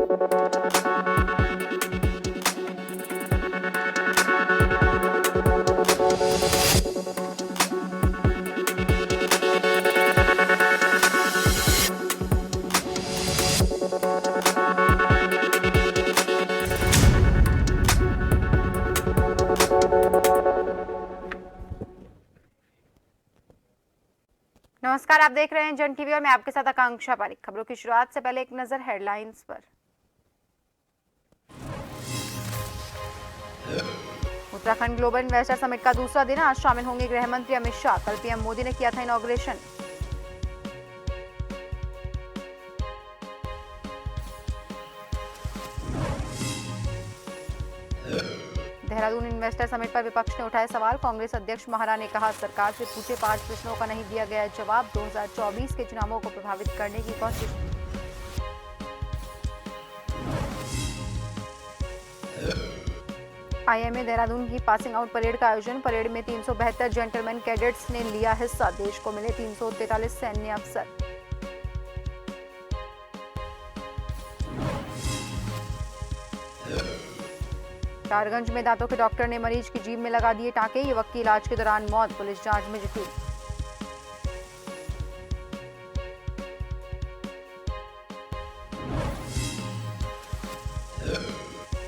नमस्कार, आप देख रहे हैं जन टीवी और मैं आपके साथ आकांक्षा पारिक। खबरों की शुरुआत से पहले एक नजर हेडलाइंस पर। उत्तराखंड ग्लोबल इन्वेस्टर समिट का दूसरा दिन, आज शामिल होंगे गृह मंत्री अमित शाह। कल पीएम मोदी ने किया था इनॉग्रेशन। देहरादून इन्वेस्टर समिट पर विपक्ष ने उठाए सवाल। कांग्रेस अध्यक्ष महारा ने कहा, सरकार से पूछे 5 प्रश्नों का नहीं दिया गया जवाब। 2024 के चुनावों को प्रभावित करने की कोशिश। आईएमए देहरादून की पासिंग आउट परेड का आयोजन। परेड में 372 जेंटलमैन कैडेट्स ने लिया हिस्सा। देश को मिले 343 सैन्य अफसर। तारगंज में दांतों के डॉक्टर ने मरीज की जीभ में लगा दिए टांके। युवक की इलाज के दौरान मौत, पुलिस जांच में जुटी।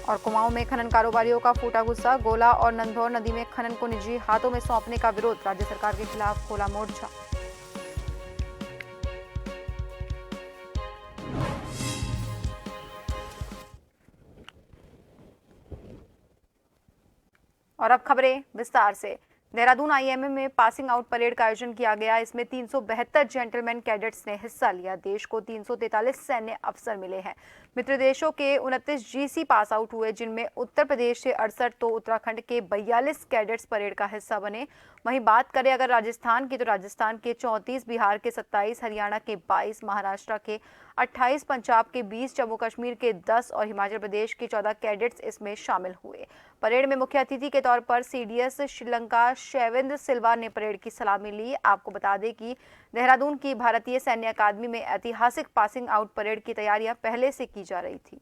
और कुमाऊं में खनन कारोबारियों का फूटा गुस्सा। गोला और नंदौर नदी में खनन को निजी हाथों में सौंपने का विरोध। राज्य सरकार के खिलाफ खोला मोर्चा। और अब खबरें विस्तार से। देहरादून आईएमए में पासिंग आउट परेड का आयोजन किया गया। इसमें 372 जेंटलमैन कैडेट्स ने हिस्सा लिया। देश को 343 सैन्य अफसर मिले हैं। मित्र देशों के 29 जीसी पास आउट हुए, जिनमें उत्तर प्रदेश से 68 तो उत्तराखंड के 42 कैडेट्स परेड का हिस्सा बने। वहीं बात करें अगर राजस्थान की, तो राजस्थान के 34, बिहार के 27, हरियाणा के 22, महाराष्ट्र के 28, पंजाब के 20, जम्मू कश्मीर के 10 और हिमाचल प्रदेश के 14 कैडेट्स इसमें शामिल हुए। परेड में मुख्य अतिथि के तौर पर सीडीएस श्रीलंका शैवेंद्र सिल्वा ने परेड की सलामी ली। आपको बता दें कि देहरादून की भारतीय सैन्य अकादमी में ऐतिहासिक पासिंग आउट परेड की तैयारियां पहले से की जा रही थी।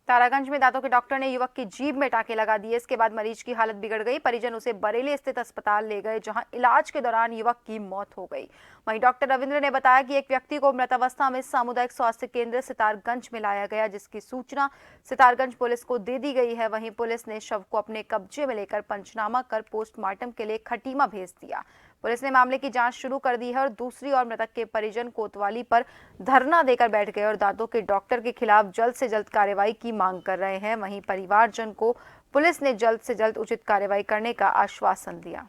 तारागंज में दांतों के डॉक्टर ने युवक की जीभ में टांके लगा दिए। इसके बाद मरीज की हालत बिगड़ गई। परिजन उसे बरेली स्थित अस्पताल ले गए, जहां इलाज के दौरान युवक की मौत हो गई। वहीं डॉक्टर रविंद्र ने बताया कि एक व्यक्ति को मृत अवस्था में सामुदायिक स्वास्थ्य केंद्र सितारगंज में लाया गया, जिसकी सूचना सितारगंज पुलिस को दे दी गई है। वहीं पुलिस ने शव को अपने कब्जे में लेकर पंचनामा कर पोस्टमार्टम के लिए खटीमा भेज दिया। पुलिस ने मामले की जांच शुरू कर दी है और दूसरी ओर मृतक के परिजन कोतवाली पर धरना देकर बैठ गए और दांतों के डॉक्टर के खिलाफ जल्द से जल्द कार्रवाई की मांग कर रहे हैं। वहीं परिवारजन को पुलिस ने जल्द से जल्द उचित कार्रवाई करने का आश्वासन दिया।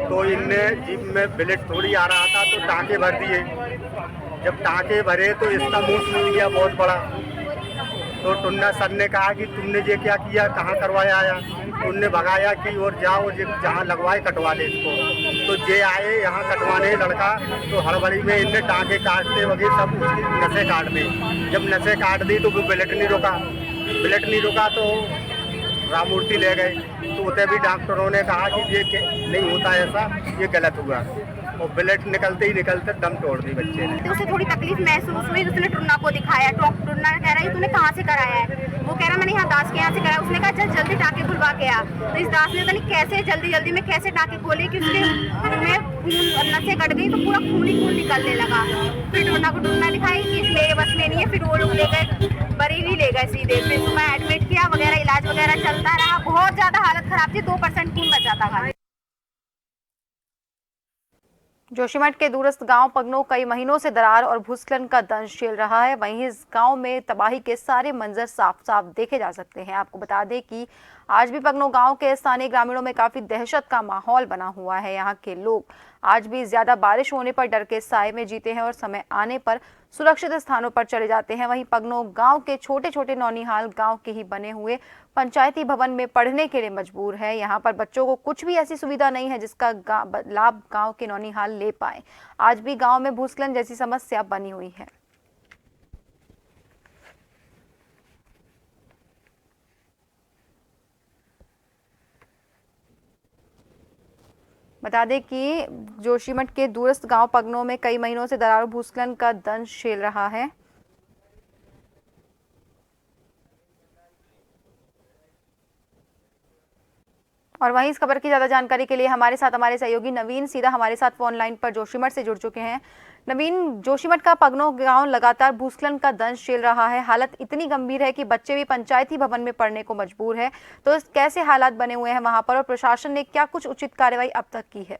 तो इनने जीप में ब्लेड थोड़ी आ रहा था तो टाँके भर दिए। जब टाँके भरे तो इसका मुंह सूज गया बहुत बड़ा। तो टुन्ना सर ने कहा कि तुमने ये क्या किया, कहाँ करवाया आया। उनने भगाया कि और जाओ जहाँ लगवाए कटवा ले इसको। तो जे आए यहाँ कटवाने लड़का, तो हड़बड़ी में इनने टाँके काटते वगैरह सब उसकी नसें काट दी। जब नसें काट दी तो वो ब्लेड नहीं रुका तो राममूर्ति ले गए। तो उसे भी डॉक्टरों ने कहा कि ये नहीं होता ऐसा, ये गलत हुआ। और ब्लड निकलते ही निकलते दम तोड़ दी बच्चे ने। तो उसे थोड़ी तकलीफ महसूस हुई, उसने टुन्ना को दिखाया। टुन्ना कह रहा है तूने कहाँ से कराया है? वो कह रहा मैंने यहाँ दास के यहाँ से कराया। उसने कहा चल जल्दी टाँके खुलवा के आ। तो इस दास ने पता नहीं कैसे जल्दी में कैसे टाँके खोले कि उसके खून नसें कट गई, तो पूरा खून ही खून निकलने लगा। फिर टुन्ना को टुन्ना दिखाई कि मेरे बस में नहीं है। फिर वो लोग ले गए बरेली ले गए सीधे। फिर सुबह एडमिट किया वगैरह, इलाज वगैरह चलता रहा। बहुत ज्यादा हालत खराब थी, 2% खून बचा था। जोशीमठ के दूरस्थ गांव पगनो कई महीनों से दरार और भूस्खलन का दंश झेल रहा है। वहीं इस गांव में तबाही के सारे मंजर साफ साफ देखे जा सकते हैं। आपको बता दें कि आज भी पगनो गांव के स्थानीय ग्रामीणों में काफी दहशत का माहौल बना हुआ है। यहाँ के लोग आज भी ज्यादा बारिश होने पर डर के साए में जीते हैं और समय आने पर सुरक्षित स्थानों पर चले जाते हैं। वहीं पगनो गांव के छोटे छोटे नौनिहाल गांव के ही बने हुए पंचायती भवन में पढ़ने के लिए मजबूर है। यहाँ पर बच्चों को कुछ भी ऐसी सुविधा नहीं है जिसका लाभ गांव के नौनिहाल ले पाए। आज भी गांव में भूस्खलन जैसी समस्या बनी हुई है। बता दें कि जोशीमठ के दूरस्थ गांव पगनो में कई महीनों से दरारों भूस्खलन का दंश झेल रहा है। और वहीं इस खबर की ज्यादा जानकारी के लिए हमारे सहयोगी नवीन सीधा हमारे साथ फोन लाइन पर जोशीमठ से जुड़ चुके हैं। नवीन, जोशीमठ का पगनो गांव लगातार भूस्खलन का दंश झेल रहा है। हालत इतनी गंभीर है कि बच्चे भी पंचायती भवन में पढ़ने को मजबूर है। तो कैसे हालात बने हुए हैं वहां पर और प्रशासन ने क्या कुछ उचित कार्रवाई अब तक की है?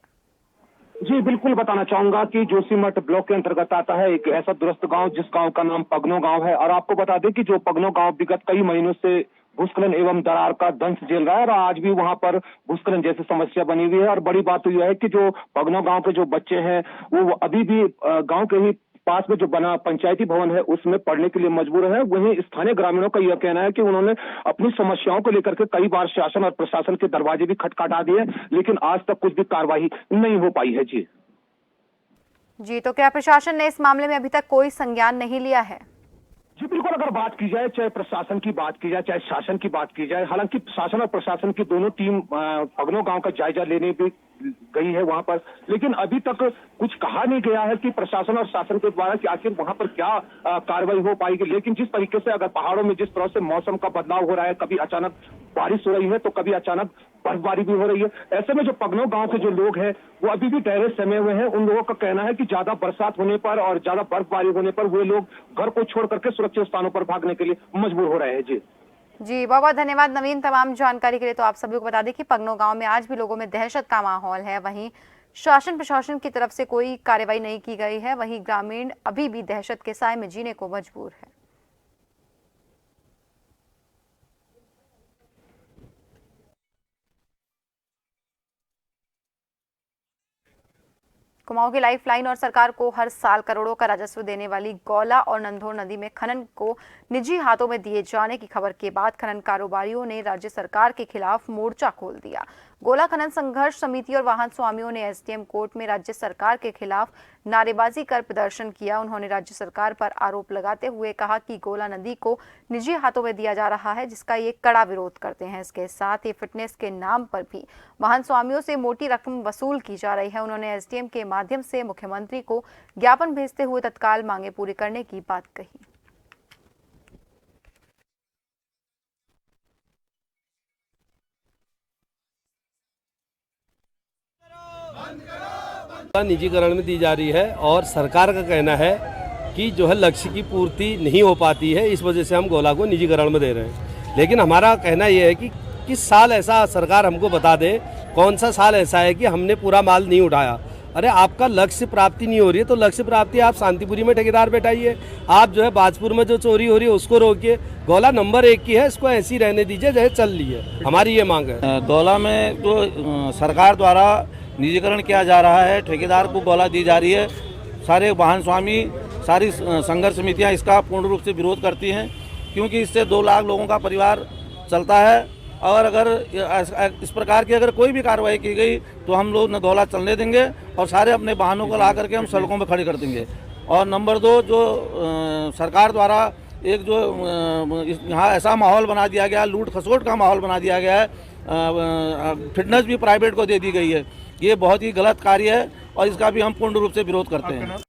जी बिल्कुल बताना चाहूंगा कि जोशीमठ ब्लॉक के अंतर्गत आता है एक ऐसा दुरस्त गांव जिस गांव का नाम पगनो गांव है। और आपको बता दें कि जो पगनो गांव विगत कई महीनों से भूस्खलन एवं दरार का दंश झेल रहा है और आज भी वहां पर भूस्खलन जैसी समस्या बनी हुई है। और बड़ी बात तो यह है कि जो पगनो गांव के जो बच्चे हैं वो अभी भी गांव के ही पास में जो बना पंचायती भवन है उसमें पढ़ने के लिए मजबूर है। वहीं स्थानीय ग्रामीणों का यह कहना है कि उन्होंने अपनी समस्याओं को लेकर के कई बार शासन और प्रशासन के दरवाजे भी खटखटा दिए, लेकिन आज तक कुछ भी कार्रवाई नहीं हो पाई है। जी, तो क्या प्रशासन ने इस मामले में अभी तक कोई संज्ञान नहीं लिया है? जी बिल्कुल, अगर बात की जाए चाहे प्रशासन की बात की जाए चाहे शासन की बात की जाए, हालांकि शासन और प्रशासन की दोनों टीम पगनो गांव का जायजा लेने भी गई है वहां पर, लेकिन अभी तक कुछ कहा नहीं गया है कि प्रशासन और शासन के द्वारा कि आखिर वहां पर क्या कार्रवाई हो पाएगी। लेकिन जिस तरीके से अगर पहाड़ों में जिस तरह से मौसम का बदलाव हो रहा है, कभी अचानक बारिश हो रही है तो कभी अचानक बर्फबारी भी हो रही है, ऐसे में जो पगनो गांव के जो लोग हैं वो अभी भी डरे समे हुए हैं। उन लोगों का कहना है कि ज्यादा बरसात होने पर और ज्यादा बर्फबारी होने पर वे लोग घर को छोड़ करके सुरक्षित स्थानों पर भागने के लिए मजबूर हो रहे हैं। जी बहुत बहुत धन्यवाद नवीन तमाम जानकारी के लिए। तो आप सभी को बता दें कि पगनो गांव में आज भी लोगों में दहशत का माहौल है। वहीं शासन प्रशासन की तरफ से कोई कार्रवाई नहीं की गई है। वहीं ग्रामीण अभी भी दहशत के साए में जीने को मजबूर है। कुमाऊं की लाइफलाइन और सरकार को हर साल करोड़ों का राजस्व देने वाली गौला और नंधोर नदी में खनन को निजी हाथों में दिए जाने की खबर के बाद खनन कारोबारियों ने राज्य सरकार के खिलाफ मोर्चा खोल दिया। गोला खनन संघर्ष समिति और वाहन स्वामियों ने एसडीएम कोर्ट में राज्य सरकार के खिलाफ नारेबाजी कर प्रदर्शन किया। उन्होंने राज्य सरकार पर आरोप लगाते हुए कहा कि गोला नदी को निजी हाथों में दिया जा रहा है, जिसका ये कड़ा विरोध करते हैं। इसके साथ ही फिटनेस के नाम पर भी वाहन स्वामियों से मोटी रकम वसूल की जा रही है। उन्होंने एसडीएम के माध्यम से मुख्यमंत्री को ज्ञापन भेजते हुए तत्काल मांगे पूरी करने की बात कही। निजीकरण में दी जा रही है और सरकार का कहना है कि जो है लक्ष्य की पूर्ति नहीं हो पाती है, इस वजह से हम गोला को निजीकरण में दे रहे हैं। लेकिन हमारा कहना यह है कि किस साल ऐसा सरकार हमको बता दे, कौन सा साल ऐसा है कि हमने पूरा माल नहीं उठाया। अरे आपका लक्ष्य प्राप्ति नहीं हो रही है तो लक्ष्य प्राप्ति आप शांतिपुरी में ठेकेदार बैठाइए, आप जो है बाजपुर में जो चोरी हो रही है उसको रोकिए। गोला नंबर 1 की है, इसको ऐसी रहने दीजिए जैसे चल रही है। हमारी ये मांग है। गोला में जो सरकार द्वारा निजीकरण किया जा रहा है, ठेकेदार को गोला दी जा रही है, सारे वाहन स्वामी सारी संघर्ष समितियां इसका पूर्ण रूप से विरोध करती हैं, क्योंकि इससे 2 लाख लोगों का परिवार चलता है। और अगर इस प्रकार की अगर कोई भी कार्रवाई की गई तो हम लोग न गोला चलने देंगे और सारे अपने वाहनों को ला करके हम सड़कों में खड़े कर देंगे। और नंबर 2, जो सरकार द्वारा एक जो यहाँ ऐसा माहौल बना दिया गया, लूट खसोट का माहौल बना दिया गया है, फिटनेस भी प्राइवेट को दे दी गई है, ये बहुत ही गलत कार्य है और इसका भी हम पूर्ण रूप से विरोध करते हैं।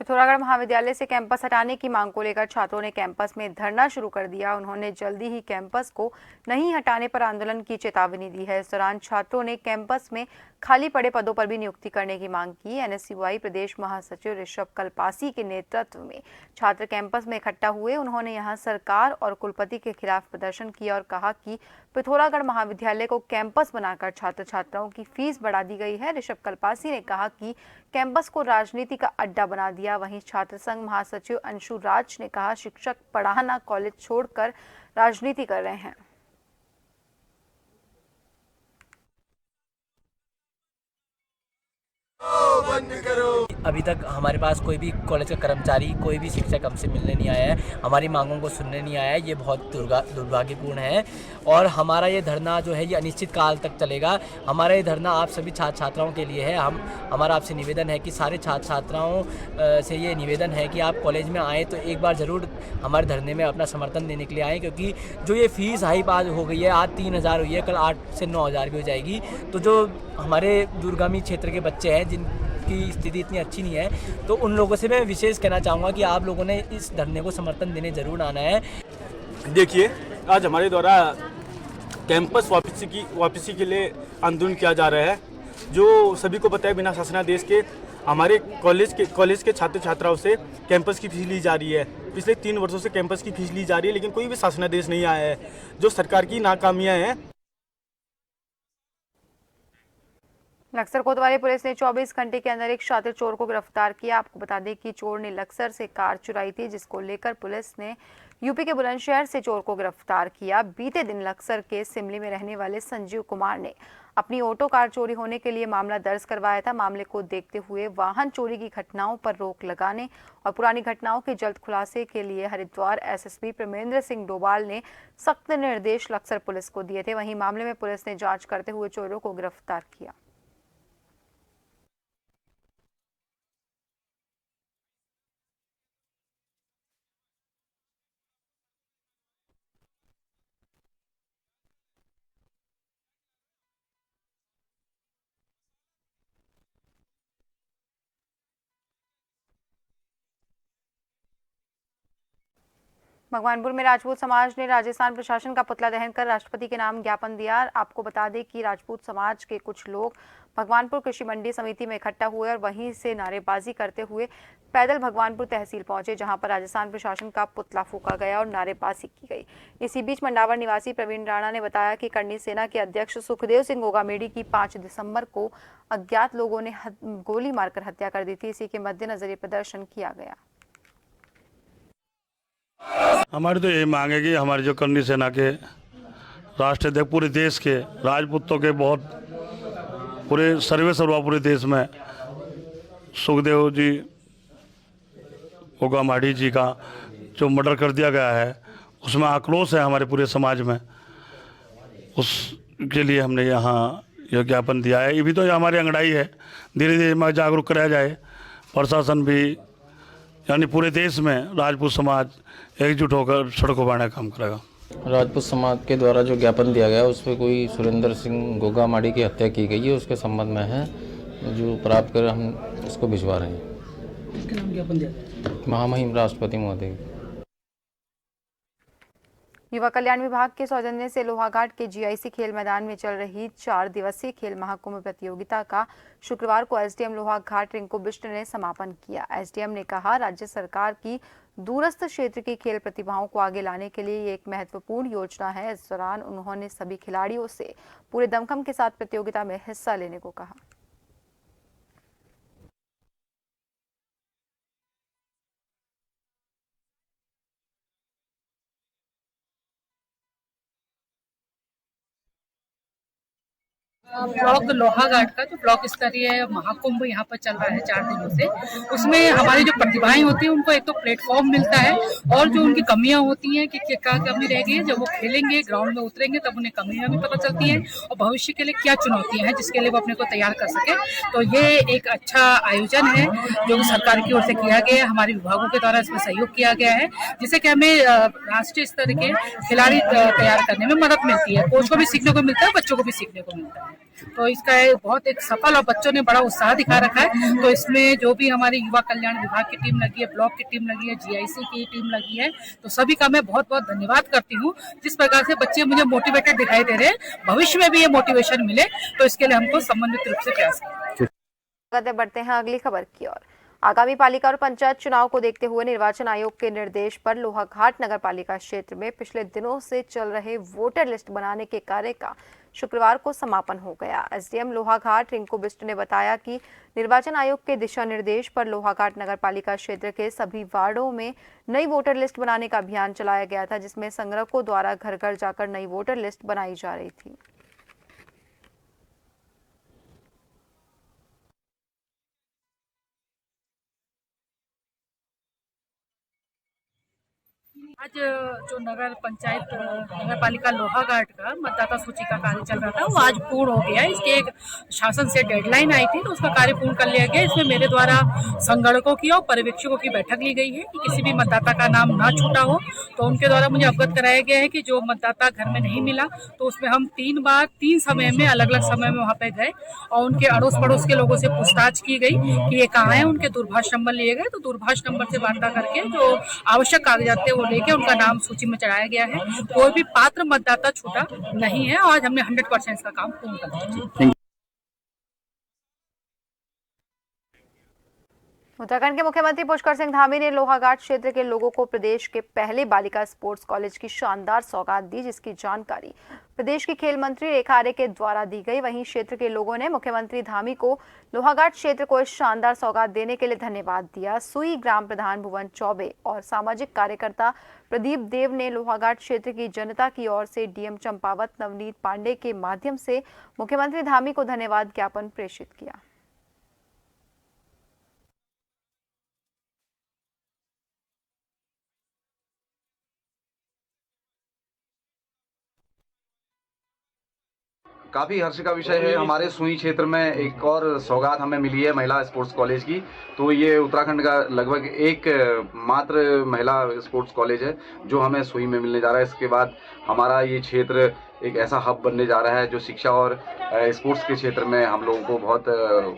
पिथौरागढ़ महाविद्यालय से कैंपस हटाने की मांग को लेकर छात्रों ने कैंपस में धरना शुरू कर दिया। उन्होंने जल्दी ही कैंपस को नहीं हटाने पर आंदोलन की चेतावनी दी है। इस दौरान छात्रों ने कैंपस में खाली पड़े पदों पर भी नियुक्ति करने की मांग की। एनएसयूआई प्रदेश महासचिव ऋषभ कल्पासी के नेतृत्व में छात्र कैंपस में इकट्ठा हुए। उन्होंने यहां सरकार और कुलपति के खिलाफ प्रदर्शन किया और कहा कि पिथौरागढ़ महाविद्यालय को कैंपस बनाकर छात्र छात्राओं की फीस बढ़ा दी गई है। ऋषभ कल्पासी ने कहा कि कैंपस को राजनीति का अड्डा बना दिया। वहीं छात्र संघ महासचिव अंशु राज ने कहा शिक्षक पढ़ाना कॉलेज छोड़कर राजनीति कर रहे हैं। अभी तक हमारे पास कोई भी कॉलेज का कर्मचारी, कोई भी शिक्षक हमसे मिलने नहीं आया है, हमारी मांगों को सुनने नहीं आया है। ये बहुत दुर्भाग्यपूर्ण है और हमारा ये धरना जो है ये अनिश्चित काल तक चलेगा। हमारा ये धरना आप सभी छात्र छात्राओं के लिए है। हमारा आपसे निवेदन है कि सारे छात्र छात्राओं से ये निवेदन है कि आप कॉलेज में आएँ तो एक बार ज़रूर हमारे धरने में अपना समर्थन देने के लिए आएँ, क्योंकि जो ये फ़ीस हाई बात हो गई है, आज 3,000 हुई है, कल 8 से 9,000 भी हो जाएगी। तो जो हमारे दूरगामी क्षेत्र के बच्चे हैं जिनकी स्थिति इतनी अच्छी नहीं है, तो उन लोगों से मैं विशेष कहना चाहूँगा कि आप लोगों ने इस धरने को समर्थन देने ज़रूर आना है। देखिए, आज हमारे द्वारा कैंपस वापसी के लिए आंदोलन किया जा रहा है। जो सभी को पता है, बिना शासनादेश के हमारे कॉलेज के छात्र छात्राओं से कैंपस की फीस ली जा रही है। पिछले 3 वर्षों से कैंपस की फीस ली जा रही है, लेकिन कोई भी शासनादेश नहीं आया है। जो सरकार की नाकामियाँ हैं। लक्सर कोतवाली पुलिस ने 24 घंटे के अंदर एक शातिर चोर को गिरफ्तार किया। आपको बता दें कि चोर ने लक्सर से कार चुराई थी, जिसको लेकर पुलिस ने यूपी के बुलंदशहर से चोर को गिरफ्तार किया। बीते दिन लक्सर के सिमली में रहने वाले संजीव कुमार ने अपनी ऑटो कार चोरी होने के लिए मामला दर्ज करवाया था। मामले को देखते हुए वाहन चोरी की घटनाओं पर रोक लगाने और पुरानी घटनाओं के जल्द खुलासे के लिए हरिद्वार एसएसपी प्रमेंद्र सिंह डोभाल ने सख्त निर्देश लक्सर पुलिस को दिए थे। वहीं मामले में पुलिस ने जांच करते हुए चोरों को गिरफ्तार किया। भगवानपुर में राजपूत समाज ने राजस्थान प्रशासन का पुतला दहन कर राष्ट्रपति के नाम ज्ञापन दिया। आपको बता दें कि राजपूत समाज के कुछ लोग भगवानपुर कृषि मंडी समिति में इकट्ठा हुए और वहीं से नारेबाजी करते हुए पैदल भगवानपुर तहसील पहुंचे, जहां पर राजस्थान प्रशासन का पुतला फूंका गया और नारेबाजी की गई। इसी बीच मंडावर निवासी प्रवीण राणा ने बताया कि करनी सेना के अध्यक्ष सुखदेव सिंह गोगामेडी की 5 दिसंबर को अज्ञात लोगों ने गोली मारकर हत्या कर दी थी। इसी के मद्देनजर ये प्रदर्शन किया गया। हमारी तो यही मांग है कि हमारे जो करनी सेना के राष्ट्रीय अध्यक्ष पूरे देश के राजपूतों के बहुत पूरे सर्वे सर्वा पूरे देश में सुखदेव जी गोगामाडी जी का जो मर्डर कर दिया गया है, उसमें आक्रोश है हमारे पूरे समाज में। उसके लिए हमने यहाँ यह ज्ञापन दिया है। ये भी तो हमारी अंगड़ाई है, धीरे धीरे जागरूक कराया जाए। प्रशासन भी यानी पूरे देश में राजपूत समाज एकजुट होकर सड़कों पर काम करेगा। राजपूत समाज के द्वारा जो ज्ञापन दिया गया उस पर कोई सुरेंद्र सिंह गोगामाडी की हत्या की गई है, उसके संबंध में है, जो प्राप्त कर हम इसको भिजवा रहे हैं। किसके नाम ज्ञापन दिया गया? महामहिम राष्ट्रपति महोदय। युवा कल्याण विभाग के सौजन्य से लोहाघाट के जीआईसी खेल मैदान में चल रही 4 दिवसीय खेल महाकुंभ प्रतियोगिता का शुक्रवार को एसडीएम लोहाघाट रिंकू बिष्ट ने समापन किया। एसडीएम ने कहा, राज्य सरकार की दूरस्थ क्षेत्र की खेल प्रतिभाओं को आगे लाने के लिए ये एक महत्वपूर्ण योजना है। इस दौरान उन्होंने सभी खिलाड़ियों से पूरे दमखम के साथ प्रतियोगिता में हिस्सा लेने को कहा। ब्लॉक लोहाघाट का जो ब्लॉक स्तरीय महाकुंभ यहाँ पर चल रहा है 4 दिनों से, उसमें हमारी जो प्रतिभाएं होती हैं उनको एक तो प्लेटफॉर्म मिलता है और जो उनकी कमियां होती हैं कि क्या कमी रह गई है, जब वो खेलेंगे ग्राउंड में उतरेंगे तब उन्हें कमियां भी पता चलती हैं और भविष्य के लिए क्या चुनौतियां हैं जिसके लिए वो अपने को तैयार कर सके। तो ये एक अच्छा आयोजन है जो सरकार की ओर से किया गया है, हमारे विभागों के द्वारा इसमें सहयोग किया गया है, जिससे कि हमें राष्ट्रीय स्तर के खिलाड़ी तैयार करने में मदद मिलती है। कोच को भी सीखने को मिलता है, बच्चों को भी सीखने को मिलता है। तो इसका बहुत एक सफल और बच्चों ने बड़ा उत्साह दिखा रखा है। तो इसमें जो भी हमारी युवा कल्याण विभाग की टीम लगी है, ब्लॉक की टीम लगी है, जीआईसी की टीम लगी है, तो सभी का मैं बहुत बहुत धन्यवाद करती हूँ। जिस प्रकार से बच्चे मुझे मोटिवेटेड दिखाई दे रहे हैं, भविष्य में भी ये मोटिवेशन मिले तो इसके लिए हमको समन्वित रूप से प्रयास करें। बढ़ते हैं अगली खबर की ओर। आगामी पालिका और पंचायत चुनाव को देखते हुए निर्वाचन आयोग के निर्देश पर लोहाघाट नगर पालिका क्षेत्र में पिछले दिनों से चल रहे वोटर लिस्ट बनाने के कार्य का शुक्रवार को समापन हो गया। एसडीएम लोहाघाट रिंकू बिष्ट ने बताया कि निर्वाचन आयोग के दिशा निर्देश पर लोहाघाट नगर पालिका क्षेत्र के सभी वार्डों में नई वोटर लिस्ट बनाने का अभियान चलाया गया था, जिसमें संग्राहकों द्वारा घर घर जाकर नई वोटर लिस्ट बनाई जा रही थी। आज जो नगर पंचायत नगर पालिका लोहाघाट का मतदाता सूची का कार्य चल रहा था वो आज पूर्ण हो गया। इसके एक शासन से डेडलाइन आई थी तो उसका कार्य पूर्ण कर लिया गया। इसमें मेरे द्वारा संगणकों की और पर्यवेक्षकों की बैठक ली गई है कि किसी भी मतदाता का नाम ना छूटा हो। तो उनके द्वारा मुझे अवगत कराया गया है कि जो मतदाता घर में नहीं मिला तो उसमें हम 3 समय में अलग अलग समय में वहाँ पे गए और उनके अड़ोस पड़ोस के लोगों से पूछताछ की गई कि ये कहाँ है। उनके दूरभाष नंबर लिए गए तो दूरभाष नंबर से वार्ता करके जो आवश्यक कागजात थे वो लेके उनका नाम सूची में चढ़ाया गया है। कोई भी पात्र मतदाता छूटा नहीं है। आज हमने 100% इसका काम पूर्ण कर दिया। उत्तराखंड के मुख्यमंत्री पुष्कर सिंह धामी ने लोहाघाट क्षेत्र के लोगों को प्रदेश के पहले बालिका स्पोर्ट्स कॉलेज की शानदार सौगात दी, जिसकी जानकारी प्रदेश की खेल मंत्री रेखा आर्य के द्वारा दी गई। वहीं क्षेत्र के लोगों ने मुख्यमंत्री धामी को लोहाघाट क्षेत्र को इस शानदार सौगात देने के लिए धन्यवाद दिया। सुई ग्राम प्रधान भुवन चौबे और सामाजिक कार्यकर्ता प्रदीप देव ने लोहाघाट क्षेत्र की जनता की ओर से डीएम चंपावत नवनीत पांडे के माध्यम से मुख्यमंत्री धामी को धन्यवाद ज्ञापन प्रेषित किया। काफ़ी हर्ष का विषय है। हमारे सुई क्षेत्र में एक और सौगात हमें मिली है महिला स्पोर्ट्स कॉलेज की। तो ये उत्तराखंड का लगभग एक मात्र महिला स्पोर्ट्स कॉलेज है जो हमें सुई में मिलने जा रहा है। इसके बाद हमारा ये क्षेत्र एक ऐसा हब बनने जा रहा है जो शिक्षा और स्पोर्ट्स के क्षेत्र में हम लोगों को बहुत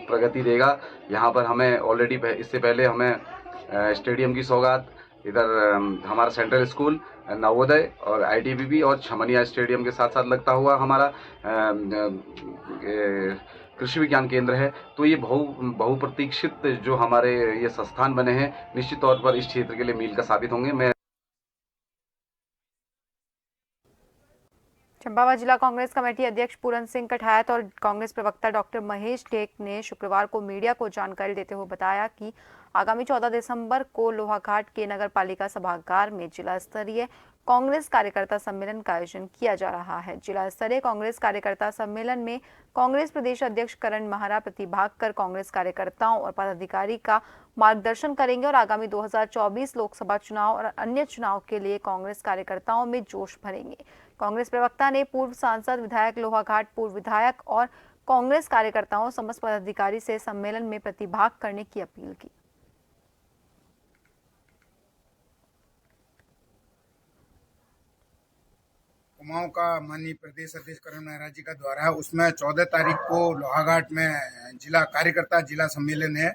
प्रगति देगा। यहाँ पर हमें ऑलरेडी इससे पहले हमें स्टेडियम की सौगात, इधर हमारा सेंट्रल स्कूल, नवोदय और आईटीबीपी और छमनिया स्टेडियम के साथ साथ लगता हुआ हमारा कृषि विज्ञान केंद्र है। तो ये बहुप्रतीक्षित जो हमारे ये संस्थान बने हैं निश्चित तौर पर इस क्षेत्र के लिए मील का साबित होंगे। मैं चंपावत जिला कांग्रेस कमेटी अध्यक्ष पूरन सिंह कठायत और कांग्रेस प्रवक्ता डॉक्टर महेश टेक ने शुक्रवार को मीडिया को जानकारी देते हुए बताया कि आगामी 14 दिसंबर को लोहाघाट के नगर पालिका सभागार में जिला स्तरीय कांग्रेस कार्यकर्ता सम्मेलन का आयोजन किया जा रहा है। जिला स्तरीय कांग्रेस कार्यकर्ता सम्मेलन में कांग्रेस प्रदेश अध्यक्ष करण महारा प्रतिभाग कर कांग्रेस कार्यकर्ताओं और पदाधिकारी का मार्गदर्शन करेंगे और आगामी 2024 लोकसभा चुनाव और अन्य चुनाव के लिए कांग्रेस कार्यकर्ताओं में जोश भरेंगे। कांग्रेस प्रवक्ता ने पूर्व सांसद, विधायक लोहाघाट, पूर्व विधायक और कांग्रेस कार्यकर्ताओं समस्त पदाधिकारी से सम्मेलन में प्रतिभाग करने की अपील की। कुमाऊं का माननीय प्रदेश अध्यक्ष करण महाराज जी का द्वारा उसमें 14 तारीख को लोहाघाट में जिला कार्यकर्ता जिला सम्मेलन है,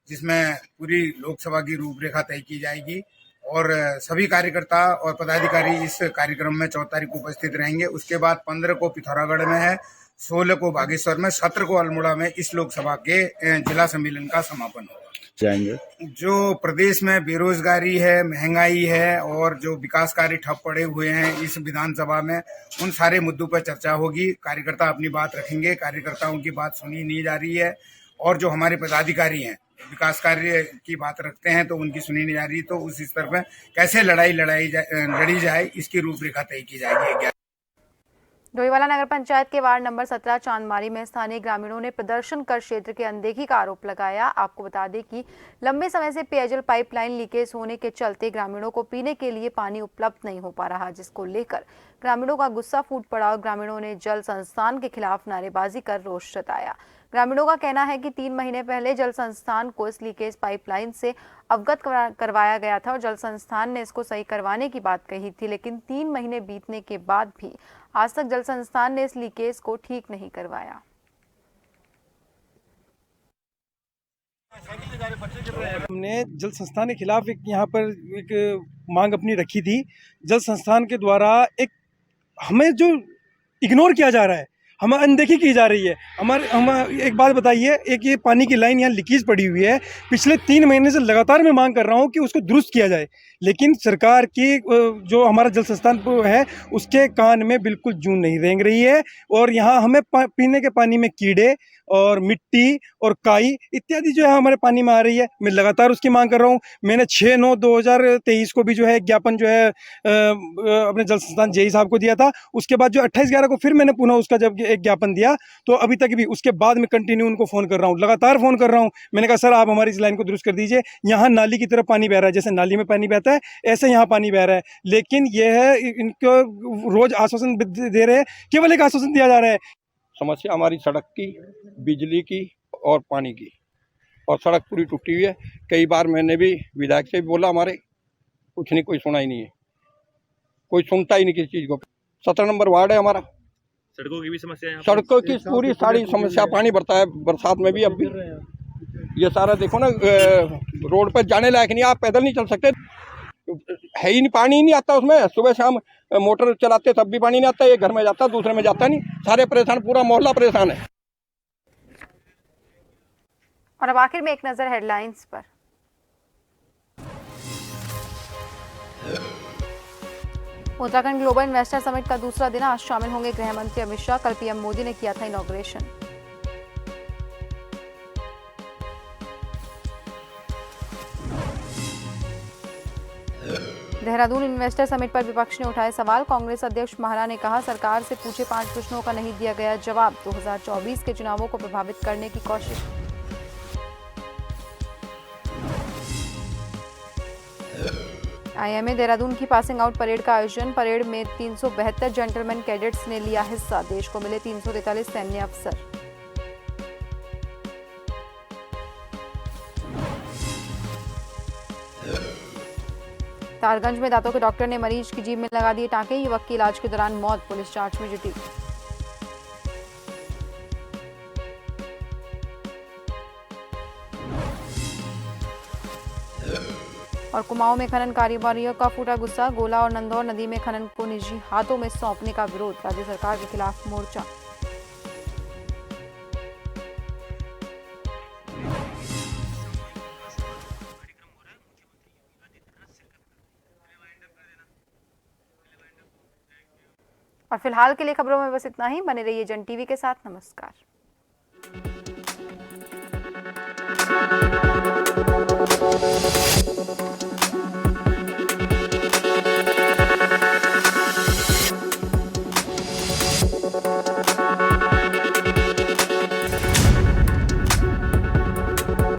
जिसमें पूरी लोकसभा की रूपरेखा तय की जाएगी और सभी कार्यकर्ता और पदाधिकारी इस कार्यक्रम में 14 तारीख को उपस्थित रहेंगे। उसके बाद 15 को पिथौरागढ़ में है, 16 को बागेश्वर में, 17 को अल्मोड़ा में इस लोकसभा के जिला सम्मेलन का समापन होगा। जाएंगे जो प्रदेश में बेरोजगारी है, महंगाई है और जो विकास कार्य ठप पड़े हुए हैं इस विधानसभा में, उन सारे मुद्दों पर चर्चा होगी। कार्यकर्ता अपनी बात रखेंगे, कार्यकर्ताओं की बात सुनी नहीं जा रही है और जो हमारे पदाधिकारी हैं विकास कार्य की बात रखते हैं तो उनकी सुनी नहीं जा रही। तो उस स्तर पर कैसे लड़ी जाए इसकी रूपरेखा तय की जाएगी। डोईवाला नगर पंचायत के वार्ड नंबर 17 चांदमारी में स्थानीय ग्रामीणों ने प्रदर्शन कर क्षेत्र की अनदेखी का आरोप लगाया। आपको बता दें कि लंबे समय से पेयजल पाइपलाइन लीकेज होने के चलते ग्रामीणों को पीने के लिए पानी उपलब्ध नहीं हो पा रहा, जिसको लेकर ग्रामीणों का गुस्सा फूट पड़ा और ग्रामीणों ने जल संस्थान के खिलाफ नारेबाजी कर रोष जताया। ग्रामीणों का कहना है कि 3 महीने पहले जल संस्थान को इस लीकेज पाइपलाइन से अवगत करवाया गया था और जल संस्थान ने इसको सही करवाने की बात कही थी, लेकिन 3 महीने बीतने के बाद भी आज तक जल संस्थान ने इस लीकेज को ठीक नहीं करवाया। हमने जल संस्थान के खिलाफ यहाँ पर एक मांग अपनी रखी थी। जल संस्थान के द्वारा एक हमें जो इग्नोर किया जा रहा है, हम अनदेखी की जा रही है। हम एक बात बताइए, एक ये पानी की लाइन यहाँ लीकेज पड़ी हुई है, पिछले 3 महीने से लगातार मैं मांग कर रहा हूँ कि उसको दुरुस्त किया जाए, लेकिन सरकार की जो हमारा जल संस्थान है उसके कान में बिल्कुल जूं नहीं रेंग रही है। और यहाँ हमें पीने के पानी में कीड़े और मिट्टी और काई इत्यादि जो है हमारे पानी में आ रही है। मैं लगातार उसकी मांग कर रहा हूँ। मैंने 6/9/2023 को भी जो है ज्ञापन जो है अपने जल संस्थान जेई साहब को दिया था। उसके बाद जो 28/11 को फिर मैंने पुनः उसका जब एक ज्ञापन दिया, तो अभी तक भी उसके बाद मैं कंटिन्यू उनको फ़ोन कर रहा हूँ, लगातार फ़ोन कर रहा हूँ। मैंने कहा सर आप हमारी इस लाइन को दुरुस्त कर दीजिए, यहाँ नाली की तरफ पानी बह रहा है, जैसे नाली में पानी बहता है ऐसे यहाँ पानी बह रहा है। लेकिन यह है, इनको रोज़ आश्वासन दे रहे हैं, केवल एक आश्वासन दिया जा रहा है। समस्या हमारी सड़क की, बिजली की और पानी की, और सड़क पूरी टूटी हुई है। कई बार मैंने भी विधायक से भी बोला, हमारे कुछ नहीं, कोई सुना ही नहीं है, कोई सुनता ही नहीं किसी चीज़ को। 17 नंबर वार्ड है हमारा, सड़कों की भी समस्या है, सड़कों की पूरी सारी समस्या, पानी भरता है बरसात में भी। अब भी ये सारा देखो ना, रोड पर जाने लायक नहीं, आप पैदल नहीं चल सकते, है ही नहीं, पानी ही नहीं आता उसमें। सुबह शाम मोटर चलाते तब भी पानी नहीं आता, एक घर में जाता दूसरे में जाता नहीं, सारे परेशान, पूरा मोहल्ला परेशान है। और अब आखिर में एक नजर हेडलाइंस पर। उत्तराखंड ग्लोबल इन्वेस्टर समिट का दूसरा दिन, आज शामिल होंगे गृह मंत्री अमित शाह। कल पीएम मोदी ने किया था इनॉग्रेशन। देहरादून इन्वेस्टर समिट पर विपक्ष ने उठाए सवाल। कांग्रेस अध्यक्ष महारा ने कहा, सरकार से पूछे 5 प्रश्नों का नहीं दिया गया जवाब। 2024 के चुनावों को प्रभावित करने की कोशिश। आईएमए देहरादून की पासिंग आउट परेड का आयोजन। परेड में 372 जेंटलमैन कैडेट्स ने लिया हिस्सा। देश को मिले 343 सैन्य अफसर। तारगंज में दांतों के डॉक्टर ने मरीज की जीभ में लगा दिए टांके। युवक की इलाज के दौरान मौत, पुलिस जांच में जुटी। और कुमाऊं में खनन कारोबारियों का फूटा गुस्सा। गोला और नंदौर नदी में खनन को निजी हाथों में सौंपने का विरोध। राज्य सरकार के खिलाफ मोर्चा। और फिलहाल के लिए खबरों में बस इतना ही। बने रहिए जन टीवी के साथ। नमस्कार।